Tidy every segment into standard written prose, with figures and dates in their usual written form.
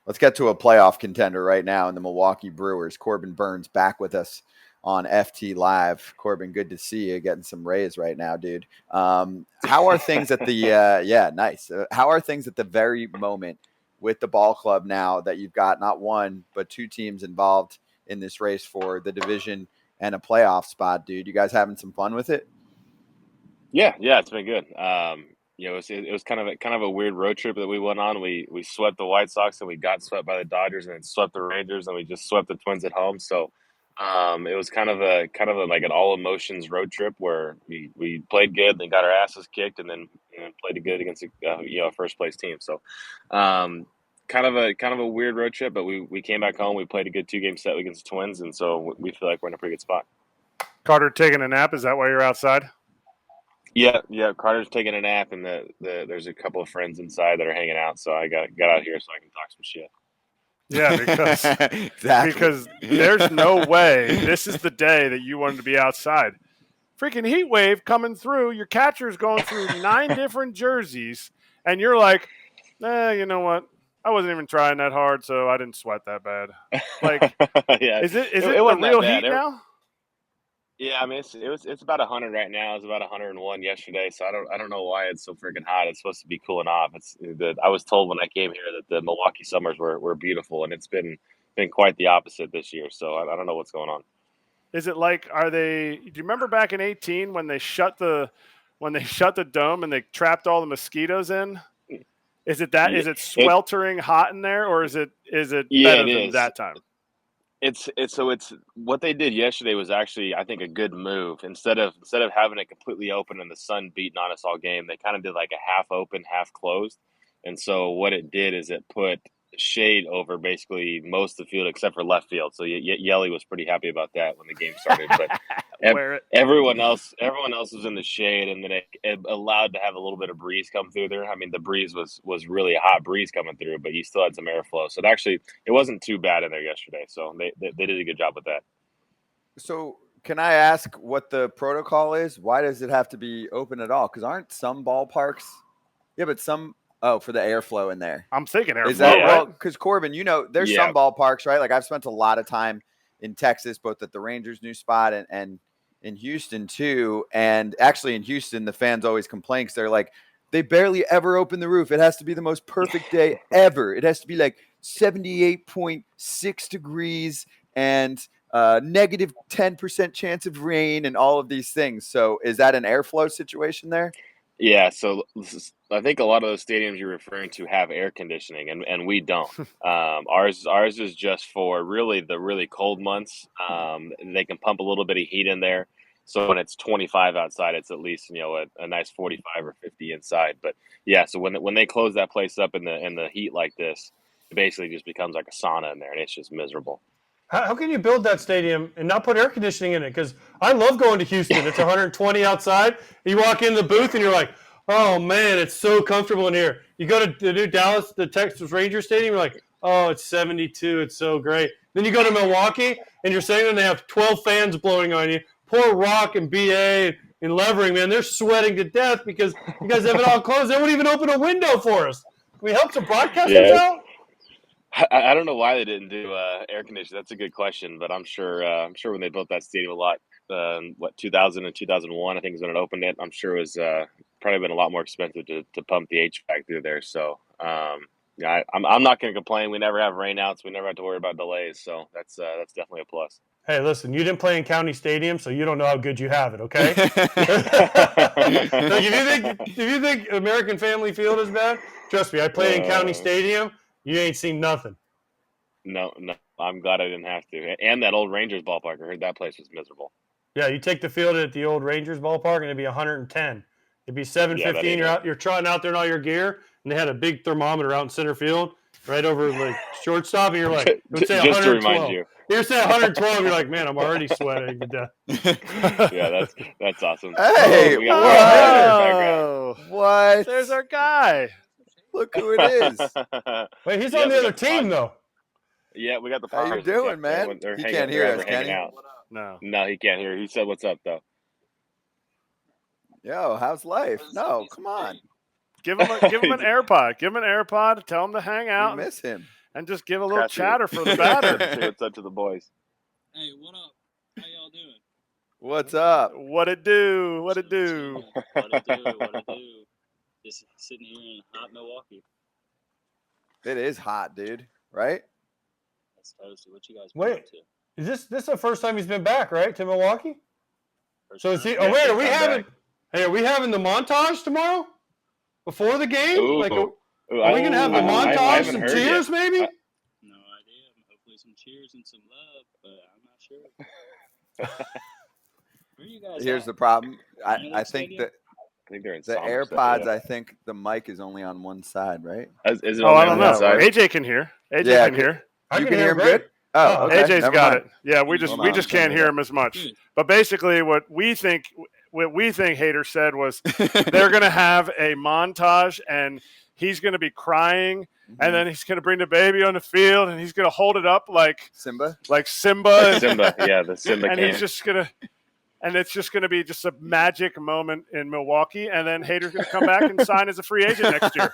let's get to a playoff contender right now in the Milwaukee Brewers. Corbin Burnes back with us on FT Live. Corbin, good to see you getting some rays right now, dude. How are things at the nice. How are things at the very moment with the ball club now that you've got not one but two teams involved in this race for the division and a playoff spot, dude? You guys having some fun with it? Yeah, it's been good. It was kind of a weird road trip that we went on. We swept the White Sox and we got swept by the Dodgers and then swept the Rangers and we just swept the Twins at home. So it was kind of like an all emotions road trip where we played good, then got our asses kicked, and then played good against a first place team. So kind of a weird road trip, but we came back home. We played a good 2-game set against the Twins, and so we feel like we're in a pretty good spot. Carter taking a nap. Is that why you're outside? Yeah. Carter's taking a nap, and there's a couple of friends inside that are hanging out. So I got out here so I can talk some shit. Yeah, because Exactly. because there's no way this is the day that you wanted to be outside. Freaking heat wave coming through. Your catcher's going through 9 different jerseys, and you're like, you know what? I wasn't even trying that hard, so I didn't sweat that bad. Like, Yeah, is it it the wasn't that real bad. heat now? Yeah, I mean it's about 100 right now. It's about 101 yesterday, so I don't know why it's so freaking hot. It's supposed to be cooling off. I was told when I came here that the Milwaukee summers were beautiful, and it's been quite the opposite this year. So I don't know what's going on. Is it like do you remember back in 18 when they shut the dome and they trapped all the mosquitoes in? Is it that? Yeah, Is it it sweltering hot in there, or is it yeah better it than is. that time? It's what they did yesterday was actually, I think, a good move. Instead of having it completely open and the sun beating on us all game, they kind of did like a half open, half closed. And so what it did is it put shade over basically most of the field except for left field. So Yelly was pretty happy about that when the game started. But Wear it. everyone else was in the shade, and then it allowed to have a little bit of breeze come through there. I mean, the breeze was really a hot breeze coming through, but you still had some airflow. So it wasn't too bad in there yesterday. So they did a good job with that. So, can I ask what the protocol is? Why does it have to be open at all? Because aren't some ballparks? Yeah, but some. Oh, for the airflow in there. I'm thinking Is airflow, that Yeah, right? well? Because Corbin, there's yeah, some ballparks, right? Like I've spent a lot of time in Texas, both at the Rangers' new spot and in Houston too. And actually, in Houston, the fans always complain because they're like, they barely ever open the roof. It has to be the most perfect day ever. It has to be like 78.6 degrees and negative 10% chance of rain and all of these things. So, is that an airflow situation there? yeah. So I think a lot of those stadiums you're referring to have air conditioning, and we don't. Ours is just for really the really cold months. They can pump a little bit of heat in there. So when it's 25 outside, it's at least a nice 45 or 50 inside. But yeah, so when they close that place up in the heat like this, it basically just becomes like a sauna in there, and it's just miserable. How can you build that stadium and not put air conditioning in it? Because I love going to Houston. It's 120 outside. You walk in the booth and you're like, oh man, it's so comfortable in here. You go to the new Dallas, the Texas Ranger Stadium, you're like, oh, it's 72. It's so great. Then you go to Milwaukee and you're saying they have 12 fans blowing on you. Poor Rock and BA and Levering, man, they're sweating to death because you guys have it all closed. They won't even open a window for us. Can we help some broadcasters Yeah, out? I don't know why they didn't do air conditioning. That's a good question, but I'm sure when they built that stadium a lot, 2000 and 2001, I think is when it opened it. I'm sure it was probably been a lot more expensive to pump the HVAC through there. So yeah, I'm not going to complain. We never have rainouts. We never have to worry about delays. So that's definitely a plus. Hey, listen, you didn't play in County Stadium, so you don't know how good you have it, okay? Like if you think American Family Field is bad, trust me, I played in County uh, Stadium. You ain't seen nothing. no, I'm glad I didn't have to. And that old Rangers ballpark, I heard that place was miserable. Yeah, you take the field at the old Rangers ballpark and it'd be 110. It'd be Yeah, that 7:15. ain't You're it. out, you're trotting out there in all your gear, and they had a big thermometer out in center field, right over like shortstop, and you're like, it would say Just to remind 112. you. You're saying 112. You're like, man, I'm already sweating to death. Yeah, that's awesome. Hey, Oh, we got Carter in the what? background. Oh, What? there's our guy. Look who it is. Wait, he's Yeah, on the we other got the team pod. though. Yeah, we got the How you Padres in chat. doing, man? He can't They're hear us, over can hanging he? out. No. No, he can't hear. He said, "What's up, though?" Yo, how's life? No, come on. Give him an AirPod. Give him an AirPod. Tell him to hang We out. miss him. and just give a little Crafty. chatter for the batter. Say what's up to the boys. Hey, what up? How y'all doing? What's up? What it do? What it do? What it do? What it do? Just sitting here in hot Milwaukee. It is hot, dude. Right? That's toasty. What you guys Wait. been up to? Is this the first time he's been back, right, to Milwaukee? First So is he? time? Oh wait, are first we time having? back. Hey, are we having the montage tomorrow? Before the game? Ooh. Like, Ooh, are we gonna have the I montage, haven't some heard cheers, yet. maybe? No idea. Hopefully some cheers and some love, but I'm not sure. Where are you guys Here's at? the problem. I Analytics think Stadium? that I think they're in the Somerset, AirPods, yeah. I think the mic is only on one side, right? Is it Oh, only I on don't one know. side? AJ can hear. AJ Yeah, can hear. I You can hear him good? great. Oh, Oh, okay. AJ's Never got mind. it. Yeah, we just Hold on, can't I'm hear him as much. Good. But basically, what we think Hader said was they're going to have a montage, and he's going to be crying, and then he's going to bring the baby on the field, and he's going to hold it up like Simba. Simba, Simba, yeah, the Simba and can. he's just going to. And it's just going to be just a magic moment in Milwaukee, and then Hader's going to come back and sign as a free agent next year.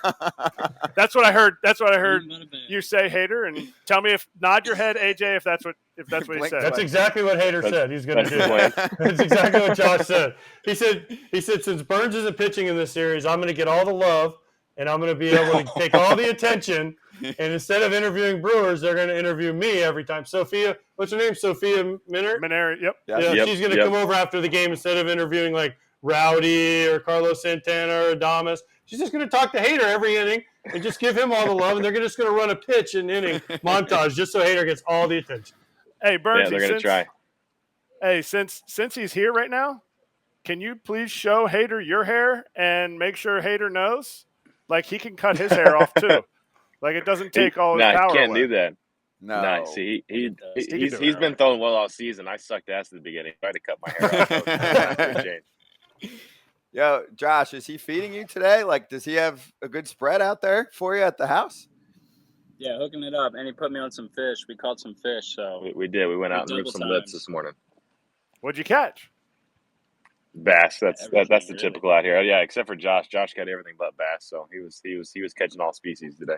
That's what I heard. That's what I heard you say, Hader, and tell me nod your head, AJ, if that's what he Blink said. That's exactly what Hader said he's going to That's the do. plan. That's exactly what Josh said. He said since Burnes isn't pitching in this series, I'm going to get all the love, and I'm going to be able to take all the attention. And instead of interviewing Brewers, they're going to interview me every time. Sophia, what's her name? Sophia Minner? Maneri, yep. Yeah. Yeah, Yep, she's going to yep. come over after the game instead of interviewing like Rowdy or Carlos Santana or Adames. She's just going to talk to Hader every inning and just give him all the love. And they're just going to run a pitch and inning montage just so Hader gets all the attention. Hey, Burns, Yeah, they're going to try. Hey, since he's here right now, can you please show Hader your hair and make sure Hader knows? Like, he can cut his hair off, too. Like, it doesn't take all his No, power he can't away. do that. No. No, see, He can do he's it. been throwing well all season. I sucked ass at the beginning. I had to cut my hair off. That was change. Yo, Josh, is he feeding you today? Like, does he have a good spread out there for you at the house? Yeah, hooking it up, and he put me on some fish. We caught some fish, so We did. We went out and Double ripped some times. lips this morning. What'd you catch? Bass. That's Everything, the really. typical out here. Yeah, except for Josh. Josh got everything but bass. So he was catching all species today.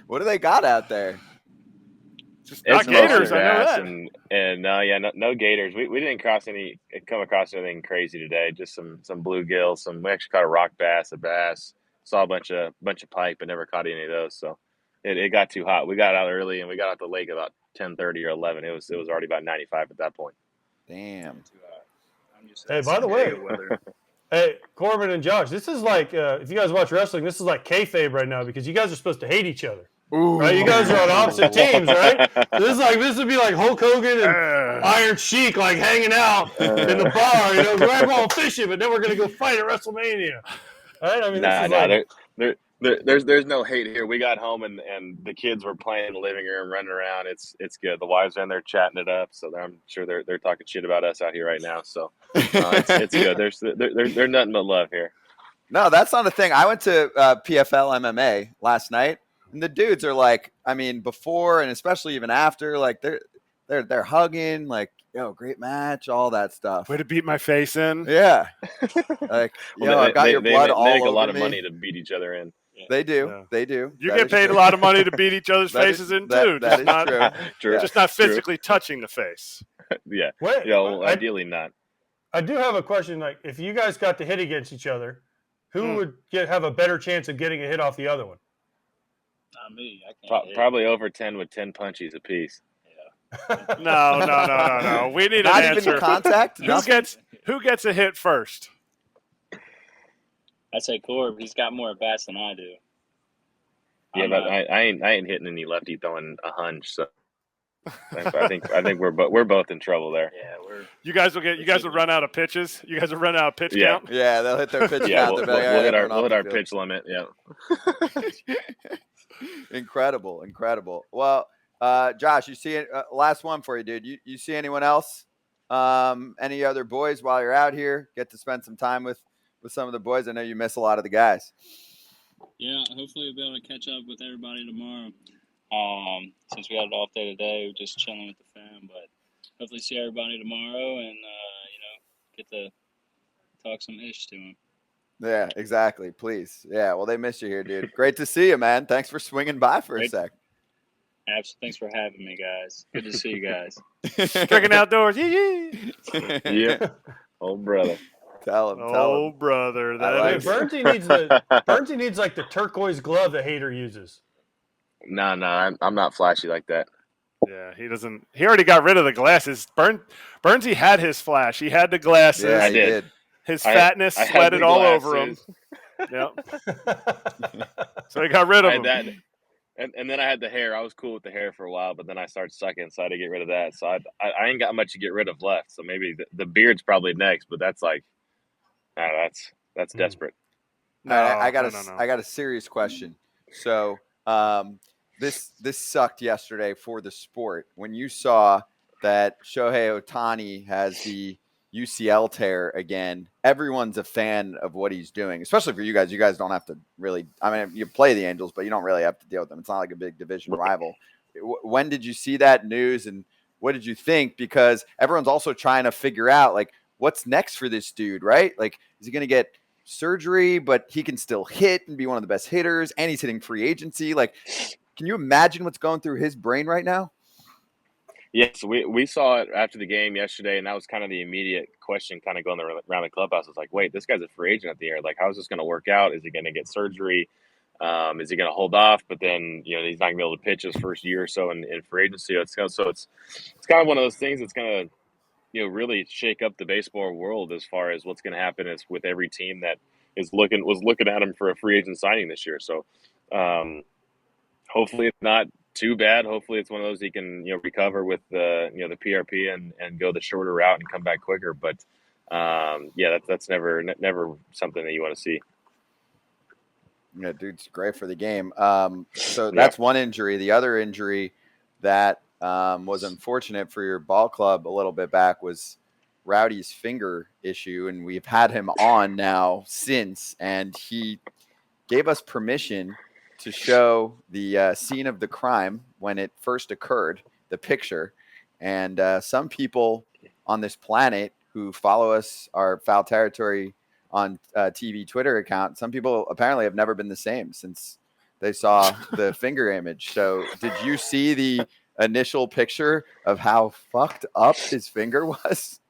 What do they got out there? Just not It's mostly gators, I know bass that. and no gators. We didn't come across anything crazy today. Just some bluegill. We actually caught a rock bass, a bass. Saw a bunch of pike, but never caught any of those. So it got too hot. We got out early and we got out the lake about 10:30 or 11. It was already about 95 at that point. Damn. I'm used Hey, that by the San way, Diego weather. Hey, Corbin and Josh, this is like, if you guys watch wrestling, this is like kayfabe right now because you guys are supposed to hate each other. Ooh. Right? You guys are on opposite teams, right? So this would be like Hulk Hogan and Iron Sheik like hanging out in the bar, we're going fishing, but then we're gonna go fight at WrestleMania. Right? I mean, there's no hate here. We got home and the kids were playing in the living room, running around. It's good. The wives are in there chatting it up, so I'm sure they're talking shit about us out here right now. So it's good. There's nothing but love here. No, that's not a thing. I went to PFL MMA last night, and the dudes are like, I mean, before and especially even after, like they're hugging, like, yo, great match, all that stuff. Way to beat my face in. Yeah, like, yo, I got your blood all They make over a lot of me. money to beat each other in. They do. Yeah. They do. You That get is paid true. a lot of money to beat each other's That faces is- in, that- too. that Just is not, true. True. just not True. physically touching the face. Yeah. Wait, Well, I ideally not. do have a question. Like, if you guys got to hit against each other, who would have a better chance of getting a hit off the other one? Not me. I can't hit. Probably over 10 with 10 punchies apiece. No. We need Not an even answer. contact. Who gets a hit first? I'd say Corb. He's got more at bats than I do. Yeah, I'm but not- I ain't hitting any lefty throwing a hunch. So I think we're both in trouble there. Yeah, we're. You guys will run out of pitches. You guys will run out of pitch Yeah. count. Yeah, they'll hit their pitch Yeah, count. we'll They'll be like, "All right, hit everyone off our the field." pitch limit. Yeah. Incredible. Well, Josh, you see it? Last one for you, dude. You see anyone else? Any other boys while you're out here? Get to spend some time with some of the boys. I know you miss a lot of the guys. Yeah, hopefully we'll be able to catch up with everybody tomorrow. Since we had an off day today, we're just chilling with the fam. But hopefully see everybody tomorrow and get to talk some ish to them. Yeah, exactly. Please. Yeah. Well, they miss you here, dude. Great to see you, man. Thanks for swinging by for a Great. sec. Absolutely. Thanks for having me, guys. Good to see you guys. Stricken outdoors. Yee. Yep. Old brother. Tell him. Oh, brother. I That like is. it. Bernsey needs like the turquoise glove that Hater uses. No, I'm not flashy like that. Yeah, he doesn't. He already got rid of the glasses. Burnsy had his flash. He had the glasses. Yeah, I he did. did. His I fatness had sweated the all over him. glasses. Yep. So he got rid of I him. had that, and then I had the hair. I was cool with the hair for a while, but then I started sucking, so I had to get rid of that. So I ain't got much to get rid of left. So maybe the beard's probably next, but that's like, that's desperate. No, I got no. I got a serious question. So this sucked yesterday for the sport. When you saw that Shohei Ohtani has the UCL tear again, everyone's a fan of what he's doing, especially for you guys. You guys don't have to really, I mean, you play the Angels, but you don't really have to deal with them. It's not like a big division rival. When did you see that news and what did you think? Because everyone's also trying to figure out, like, what's next for this dude, right? Like, is he going to get surgery, but he can still hit and be one of the best hitters, and he's hitting free agency? Like, can you imagine what's going through his brain right now? Yes, we saw it after the game yesterday, and that was kind of the immediate question kind of going around the clubhouse. It's like, wait, this guy's a free agent at the year. Like, how is this going to work out? Is he going to get surgery? Is he going to hold off? But then, he's not going to be able to pitch his first year or so in free agency. It's kind of one of those things that's going to, really shake up the baseball world as far as what's going to happen is with every team that was looking at him for a free agent signing this year. So, hopefully it's not too bad. Hopefully it's one of those he can recover with the the PRP and go the shorter route and come back quicker. But that's never something that you want to see. Yeah, dude's great for the game. So that's one injury. The other injury that was unfortunate for your ball club a little bit back was Rowdy's finger issue, and we've had him on now since, and he gave us permission to show the scene of the crime when it first occurred, the picture. And some people on this planet who follow us, our Foul Territory on TV Twitter account, some people apparently have never been the same since they saw the finger image. So did you see the initial picture of how fucked up his finger was?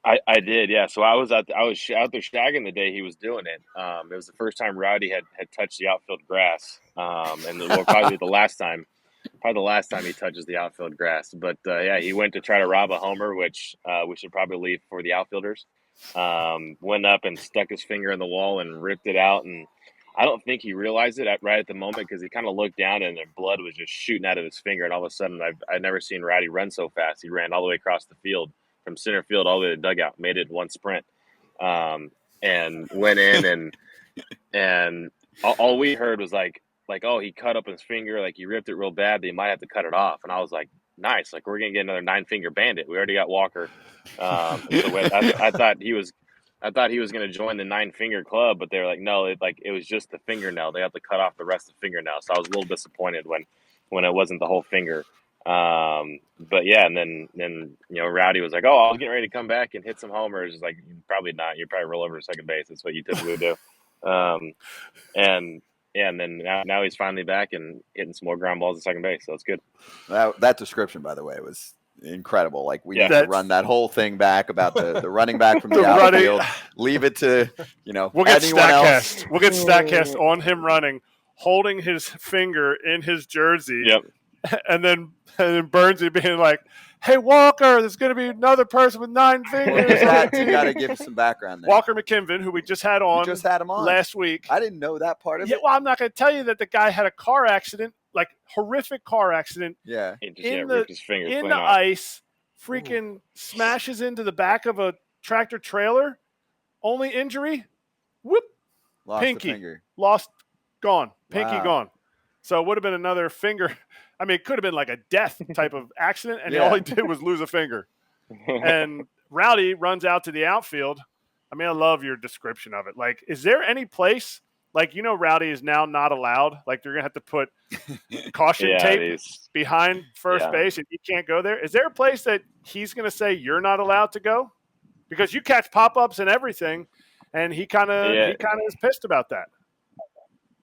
I did, yeah. So I was out there shagging the day he was doing it. It was the first time Rowdy had touched the outfield grass, and probably the last time he touches the outfield grass. But he went to try to rob a homer, which we should probably leave for the outfielders. Went up and stuck his finger in the wall and ripped it out, and I don't think he realized it right at the moment because he kind of looked down and the blood was just shooting out of his finger, and all of a sudden I've never seen Rowdy run so fast. He ran all the way across the field from center field all the way to the dugout, made it in one sprint, and went in and all we heard was like, oh, he cut up his finger, like he ripped it real bad, they might have to cut it off. And I was like, nice, like we're gonna get another 9-finger bandit. We already got Walker. So I thought he was gonna join the 9-finger club, but they were like, no, it was just the fingernail. They have to cut off the rest of the fingernail. So I was a little disappointed when it wasn't the whole finger. But yeah, and then Rowdy was like, oh, I was getting ready to come back and hit some homers. It's like, probably not. You probably roll over to second base. That's what you typically do. And then now he's finally back and hitting some more ground balls at second base. So it's good. That description, by the way, was incredible. Like we need to run that whole thing back about the running back from the outfield. Leave it to we'll get anyone else. We'll get StatCast on him running, holding his finger in his jersey. Yep. And then Burnsy being like, hey, Walker, there's going to be another person with 9 fingers. You got to give some background there. Walker McKinven, who we just had on, him on last week. I didn't know that part of it. Well, I'm not going to tell you that the guy had a car accident, like horrific car accident. Yeah. Ripped his fingers in the ice, freaking smashes into the back of a tractor trailer. Only injury, whoop, Lost pinky. the finger. Lost, gone. Pinky Wow. gone. So it would have been another finger. I mean, it could have been like a death type of accident, and all he did was lose a finger. And Rowdy runs out to the outfield. I mean, I love your description of it. Like, is there any place, like, Rowdy is now not allowed? Like, they're going to have to put caution tape behind first base, and you can't go there. Is there a place that he's going to say you're not allowed to go? Because you catch pop-ups and everything, and he kind of is pissed about that.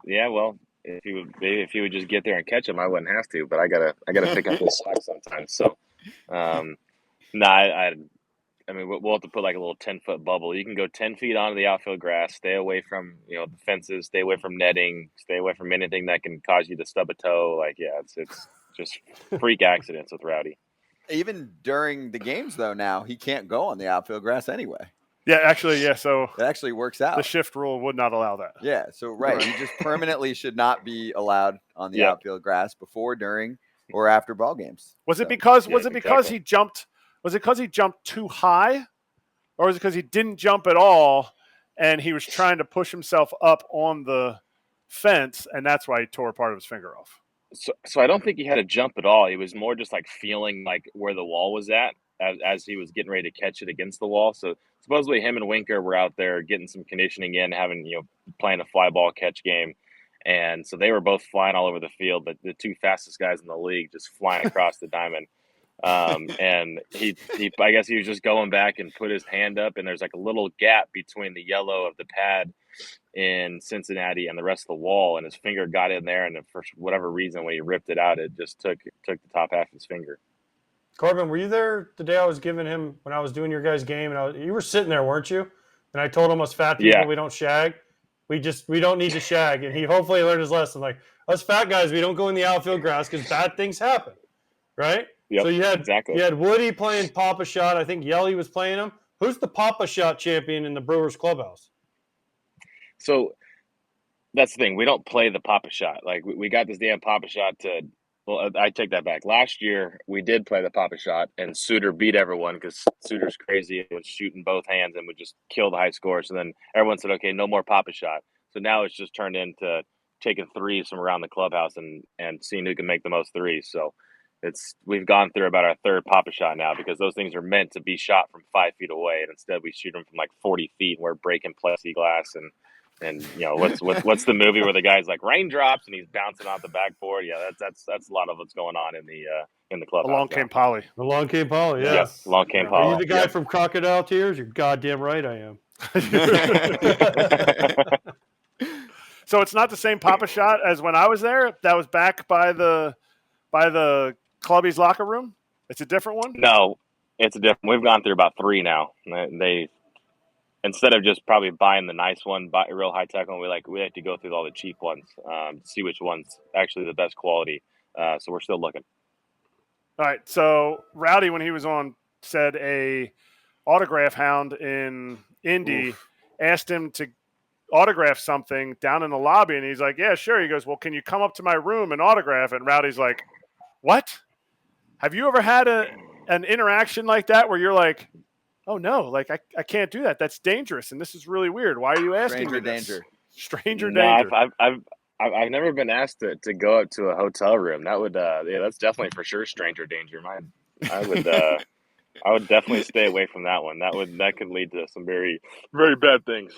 Yeah, well, if he would just get there and catch him, I wouldn't have to. But I gotta pick up his slack sometimes. So, I mean, we'll have to put like a little 10-foot bubble. You can go 10 feet onto the outfield grass, stay away from the fences, stay away from netting, stay away from anything that can cause you to stub a toe. Like, yeah, it's just freak accidents with Rowdy. Even during the games, though, now he can't go on the outfield grass anyway. Yeah, actually, yeah. So it actually works out. The shift rule would not allow that. Yeah, so right, he just permanently should not be allowed on the outfield grass before, during, or after ball games. Was it because he jumped? Was it because he jumped too high, or was it because he didn't jump at all and he was trying to push himself up on the fence, and that's why he tore part of his finger off? So I don't think he had to jump at all. He was more just like feeling like where the wall was at as he was getting ready to catch it against the wall. So supposedly him and Winker were out there getting some conditioning in, playing a fly ball catch game. And so they were both flying all over the field, but the two fastest guys in the league just flying across the diamond. And he I guess he was just going back and put his hand up, and there's like a little gap between the yellow of the pad in Cincinnati and the rest of the wall, and his finger got in there, and for whatever reason, when he ripped it out, it just took the top half of his finger. Corbin, were you there the day I was giving him when I was doing your guys' game? And you were sitting there, weren't you? And I told him us fat people, we don't shag. We don't need to shag. And he hopefully learned his lesson. Like, us fat guys, we don't go in the outfield grass because bad things happen, right? Yep, so you exactly. had Woody playing Papa Shot. I think Yelly was playing him. Who's the Papa Shot champion in the Brewers clubhouse? So that's the thing. We don't play the Papa Shot. Like, we got this damn Papa Shot to – well, I take that back. Last year, we did play the Papa Shot, and Suter beat everyone because Suter's crazy and would shoot in both hands and would just kill the high score. So then everyone said, okay, no more Papa Shot. So now it's just turned into taking threes from around the clubhouse and seeing who can make the most threes. So we've gone through about our third Papa Shot now because those things are meant to be shot from 5 feet away, and instead we shoot them from like 40 feet and we're breaking plexiglass and what's the movie where the guy's like raindrops and he's bouncing off the backboard? Yeah, that's a lot of what's going on in the clubhouse. Along came Polly. Along came Polly. Yeah. Yes, along came Polly. Are you the guy from Crocodile Tears? You're goddamn right, I am. So it's not the same Papa Shot as when I was there. That was back by the clubby's locker room. It's a different one. No, it's a different. We've gone through about 3 now. They instead of just probably buying the nice one, buy a real high tech one, we like to go through all the cheap ones to see which one's actually the best quality. So we're still looking. All right. So Rowdy, when he was on, said a autograph hound in Indy asked him to autograph something down in the lobby, and he's like, "Yeah, sure." He goes, "Well, can you come up to my room and autograph it?" And Rowdy's like, "What? Have you ever had an interaction like that where you're like, oh no, like I can't do that. That's dangerous, and this is really weird. Why are you asking me this?" Stranger danger. I've never been asked to go up to a hotel room. That would that's definitely for sure stranger danger. I would definitely stay away from that one. That could lead to some very, very bad things.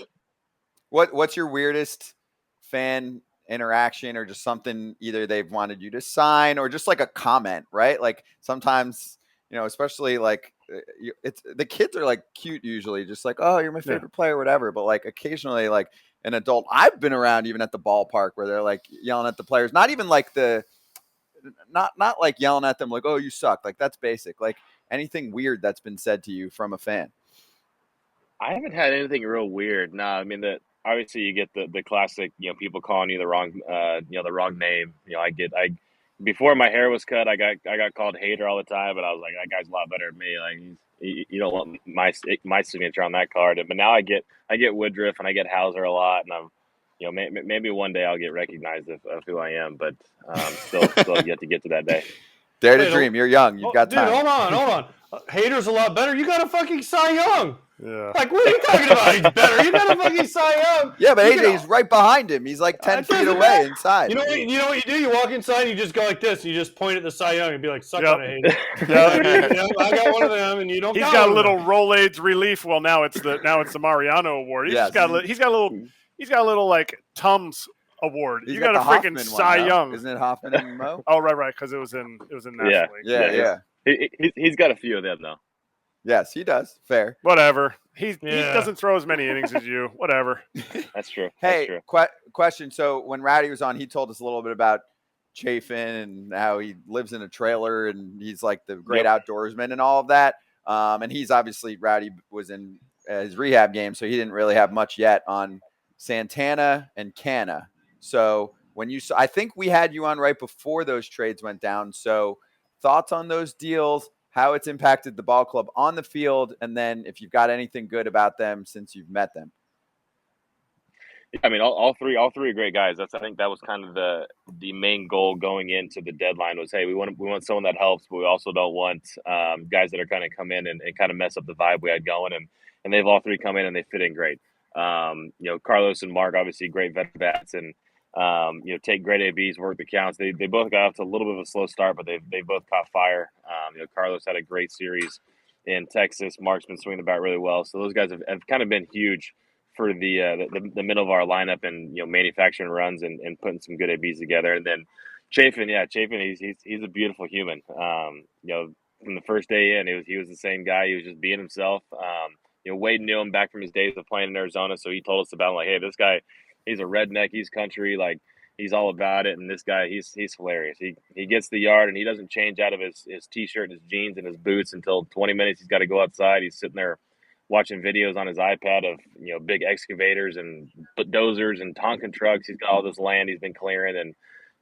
What's your weirdest fan interaction, or just something either they've wanted you to sign or just like a comment, right? Like sometimes, especially like it's the kids are like cute usually, just like, oh, you're my favorite player, whatever. But like occasionally, like an adult I've been around even at the ballpark where they're like yelling at the players, not even like not like yelling at them like, oh, you suck. Like that's basic. Like anything weird that's been said to you from a fan. I haven't had anything real weird. No, I mean obviously you get the classic, people calling you the wrong name. Before my hair was cut, I got called hater all the time, but I was like, that guy's a lot better than me. Like you don't want my signature on that card. But now I get Woodruff and I get Hauser a lot, and I'm, maybe one day I'll get recognized of who I am, but still yet to get to that day. Dare to dream. You're young. You've got time. Dude, hold on. Hater's a lot better. You got a fucking Cy Young. Yeah. Like, what are you talking about? He's better. You got a fucking Cy Young. Yeah, but AJ's right behind him. He's like 10 feet away inside. You know what you do? You walk inside and you just go like this. And you just point at the Cy Young and be like, suck on a hater. I got one of them, and you don't. He's got a little Rolaids relief. Well, now it's the Mariano Award. He's got a little like Tums Award. You got a freaking Cy Young. Isn't it Hoffman and Mo? Oh, right, because it was in National League. Yeah. He's got a few of them though. Yes, he does. Fair. Whatever. He doesn't throw as many innings as you. Whatever. That's true. Hey, That's true. question. So when Rowdy was on, he told us a little bit about Chafin and how he lives in a trailer and he's like the great outdoorsman and all of that. And he's obviously, Rowdy was in his rehab game, so he didn't really have much yet on Santana and Canna. So when you saw, I think we had you on right before those trades went down. So thoughts on those deals, how it's impacted the ball club on the field, and then if you've got anything good about them since you've met them. I mean, all three are great guys. I think that was kind of the main goal going into the deadline was, hey, we want someone that helps, but we also don't want guys that are kind of come in and kind of mess up the vibe we had going. And they've all three come in and they fit in great. Carlos and Mark, obviously great vet bats, and take great ABs, work the counts. They both got off to a little bit of a slow start, but they both caught fire. Carlos had a great series in Texas. Mark's been swinging the bat really well. So those guys have kind of been huge for the middle of our lineup and manufacturing runs and putting some good ABs together. And then Chafin, he's a beautiful human. From the first day in, he was the same guy. He was just being himself. Wade knew him back from his days of playing in Arizona, so he told us about him, like, hey, this guy, he's a redneck, he's country, like he's all about it. And this guy, he's hilarious. He gets the yard and he doesn't change out of his t-shirt and his jeans and his boots until 20 minutes. He's got to go outside. He's sitting there watching videos on his iPad of big excavators and dozers and Tonkin trucks. He's got all this land he's been clearing,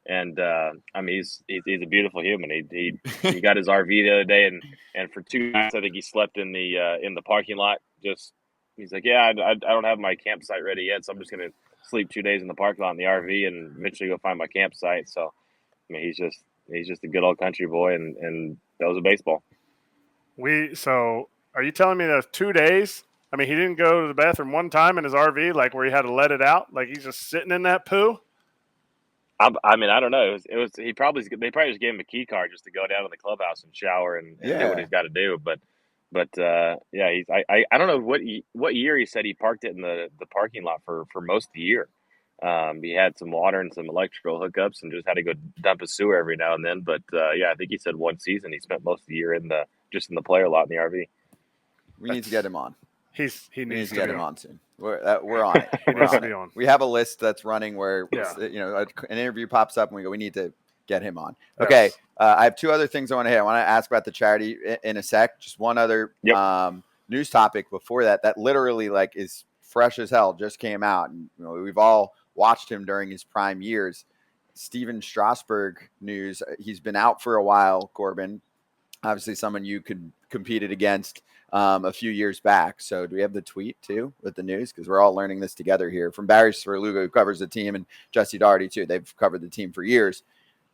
and I mean he's a beautiful human. He got his RV the other day, and for 2 nights I think he slept in the parking lot. Just he's like, yeah, I don't have my campsite ready yet, so I'm just gonna sleep 2 days in the parking lot in the RV and eventually go find my campsite. So I mean he's just a good old country boy, and that was a baseball. Are you telling me that 2 days? I mean, he didn't go to the bathroom one time in his RV, like where he had to let it out, like he's just sitting in that poo. I mean, I don't know. They probably just gave him a key card just to go down to the clubhouse and shower and do what he's got to do. But I don't know what year he said he parked it in the parking lot for most of the year. He had some water and some electrical hookups and just had to go dump his sewer every now and then. But I think he said one season he spent most of the year in the player lot in the RV. We need to get him on. He needs to get him on soon. We're on it. He needs to be on. We have a list that's running where an interview pops up and we go, we need to get him on. Okay. Yes. I have 2 other things I want to hit. I want to ask about the charity in a sec. Just one other news topic before that literally like is fresh as hell, just came out, and we've all watched him during his prime years. Stephen Strasburg news. He's been out for a while, Corbin. Obviously someone you could competed against a few years back. So do we have the tweet too with the news? Because we're all learning this together here. From Barry Sverluga, who covers the team, and Jesse Doherty too. They've covered the team for years.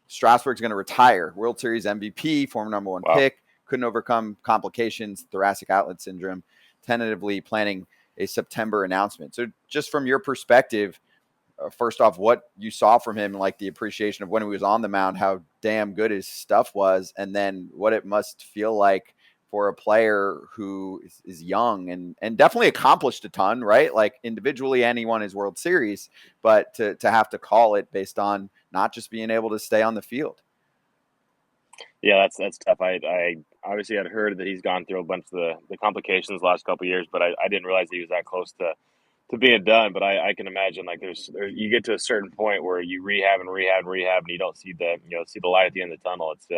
Strasburg's going to retire. World Series MVP, former number 1 pick. Couldn't overcome complications, thoracic outlet syndrome. Tentatively planning a September announcement. So just from your perspective, first off, what you saw from him, like the appreciation of when he was on the mound, how damn good his stuff was, and then what it must feel like for a player who is young and definitely accomplished a ton, right? Like individually, and he won his World Series, but to have to call it based on not just being able to stay on the field. Yeah, that's tough. I obviously had heard that he's gone through a bunch of the complications the last couple of years, but I didn't realize he was that close to being done. But I can imagine like there's you get to a certain point where you rehab and you don't see the light at the end of the tunnel. It's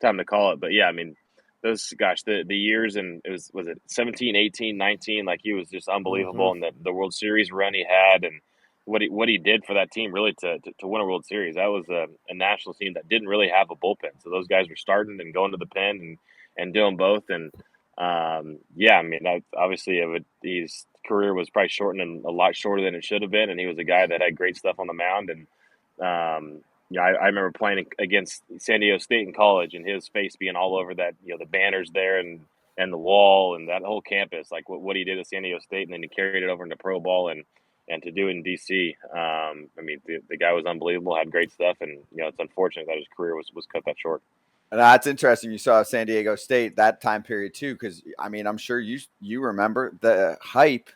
time to call it. But yeah, I mean, the years, and was it 17, 18, 19, like he was just unbelievable. And the World Series run he had, and what he did for that team really to win a World Series. That was a national team that didn't really have a bullpen. So those guys were starting and going to the pen and doing both. And I mean, that obviously his career was probably shortened a lot shorter than it should have been. And he was a guy that had great stuff on the mound. And I remember playing against San Diego State in college, and his face being all over that, the banners there and the wall and that whole campus, like what he did at San Diego State, and then he carried it over into pro ball and to do it in DC. I mean, the guy was unbelievable, had great stuff, and it's unfortunate that his career was cut that short. And that's interesting. You saw San Diego State that time period too, because I mean, I'm sure you remember the hype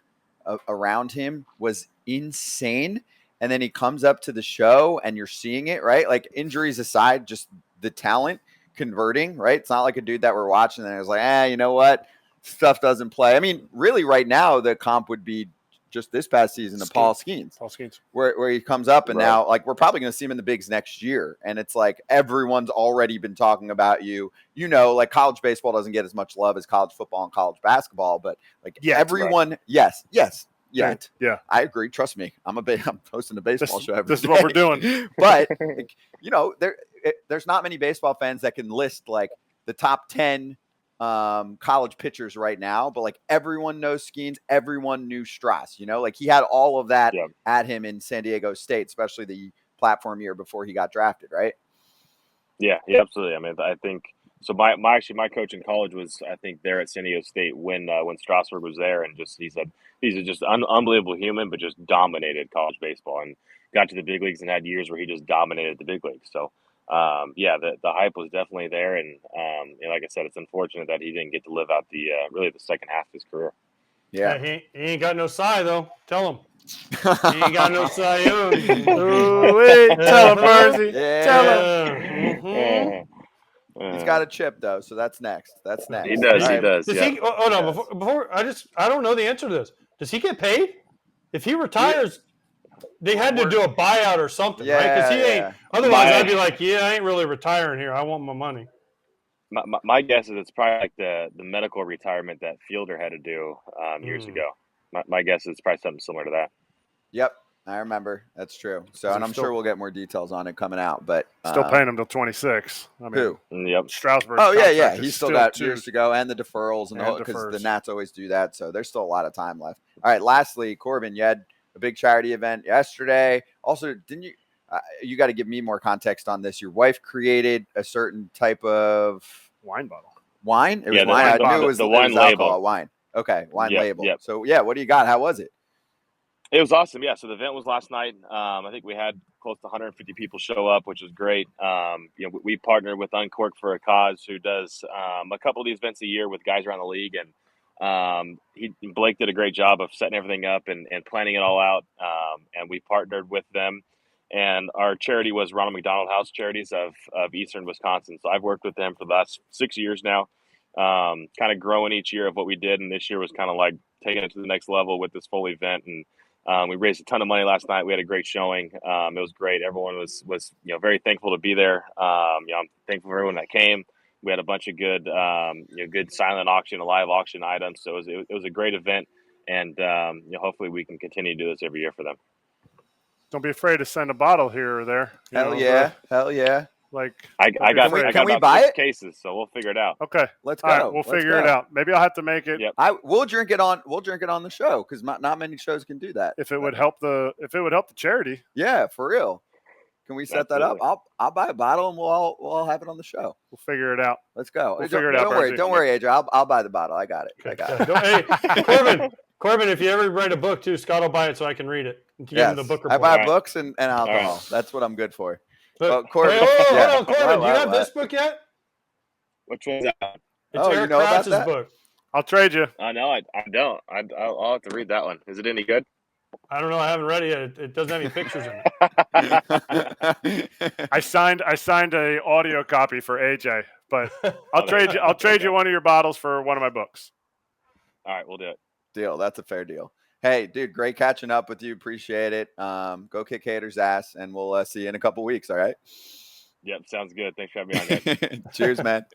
around him was insane. And then he comes up to the show and you're seeing it, right? Like injuries aside, just the talent converting, right? It's not like a dude that we're watching and it was like, you know what? stuff doesn't play. I mean, really, right now the comp would be just this past season of Paul Skeens. Paul Skeens. Where he comes up and Right. now, like, we're probably going to see him in the bigs next year. And it's like everyone's already been talking about you. You know, like college baseball doesn't get as much love as college football and college basketball, but like everyone, yes. Yeah. I agree. Trust me. I'm hosting a baseball show every This is day. what we're doing. But, like, you know, there's not many baseball fans that can list like the top 10 college pitchers right now, but like everyone knows Skeens, everyone knew Strauss, you know, like he had all of that at him in San Diego State, especially the platform year before he got drafted, right? Yeah, absolutely. I mean, I think so. My coach in college was, I think, there at San Diego State when Strasburg was there, and he said he's just unbelievable human, but just dominated college baseball and got to the big leagues and had years where he just dominated the big leagues. So, the hype was definitely there, and like I said, it's unfortunate that he didn't get to live out the second half of his career. Yeah, he ain't got no Cy though. Tell him. He ain't got no Cy Young. Tell him, Bursey. Yeah. Tell him. He's got a chip though, so that's next. He does. All He right. does. Does Yeah. he? Oh no! Before I don't know the answer to this. Does he get paid? If he retires, they had to do a buyout or something, right? Because he ain't. Otherwise, I'd be like, yeah, I ain't really retiring here. I want my money. My guess is it's probably like the medical retirement that Fielder had to do years ago. My guess is it's probably something similar to that. Yep, I remember. That's true. So, and I'm sure we'll get more details on it coming out. But Still paying him till 26. I mean, who? Yep. Strasburg. Oh yeah. He's still got years to go, and the deferrals and And because the defers. Nats always do that. So there's still a lot of time left. All right. Lastly, Corbin, you had a big charity event yesterday. Also, didn't you? You got to give me more context on this. Your wife created a certain type of wine bottle. wine. It was Yeah, the wine. wine I knew bottle. it was The wine label. alcohol, wine. Okay, wine Yep, label. yep. So yeah, what do you got? How was it? It was awesome. Yeah. So the event was last night. I think we had close to 150 people show up, which was great. We partnered with Uncork for a Cause, who does a couple of these events a year with guys around the league, and Blake did a great job of setting everything up and planning it all out. And we partnered with them. And our charity was Ronald McDonald House Charities of Eastern Wisconsin. So I've worked with them for the last 6 years now, kind of growing each year of what we did. And this year was kind of like taking it to the next level with this full event. And we raised a ton of money last night. We had a great showing. It was great. Everyone was very thankful to be there. I'm thankful for everyone that came. We had a bunch of good good silent auction, live auction items. So it was a great event, and hopefully we can continue to do this every year for them. Don't be afraid to send a bottle here or there. Hell yeah. Like I got Can we about buy 6 it? cases, so we'll figure it out. Okay. Let's All go. right, we'll Let's figure go. it out. Maybe I'll have to make it. Yep. We'll drink it on the show because not many shows can do that. If it would help the charity. Yeah, for real. Can we set that up? Absolutely. I'll buy a bottle and we'll all have it on the show. We'll figure it out. Let's go. We'll figure it out, Don't worry, Adrian. I'll buy the bottle. I got it. Hey, Corbin, if you ever write a book too, Scott will buy it so I can read it. Give him the book I report. buy Right. books and alcohol. Right. That's what I'm good for. But, Well, Corbin, hold yeah. on, Corbin. What, do you have what? this book yet? Which one's that? It's Oh, you Eric know about Kratz's that? book. I'll trade you. No, I don't. I'll have to read that one. Is it any good? I don't know. I haven't read it yet. It doesn't have any pictures in it. I signed a audio copy for AJ, but I'll trade you one of your bottles for one of my books. All right, we'll do it. Deal. That's a fair deal. Hey, dude, great catching up with you. Appreciate it. Go kick haters' ass, and we'll see you in a couple weeks. All right. Yep, sounds good. Thanks for having me on, guys. Cheers, man.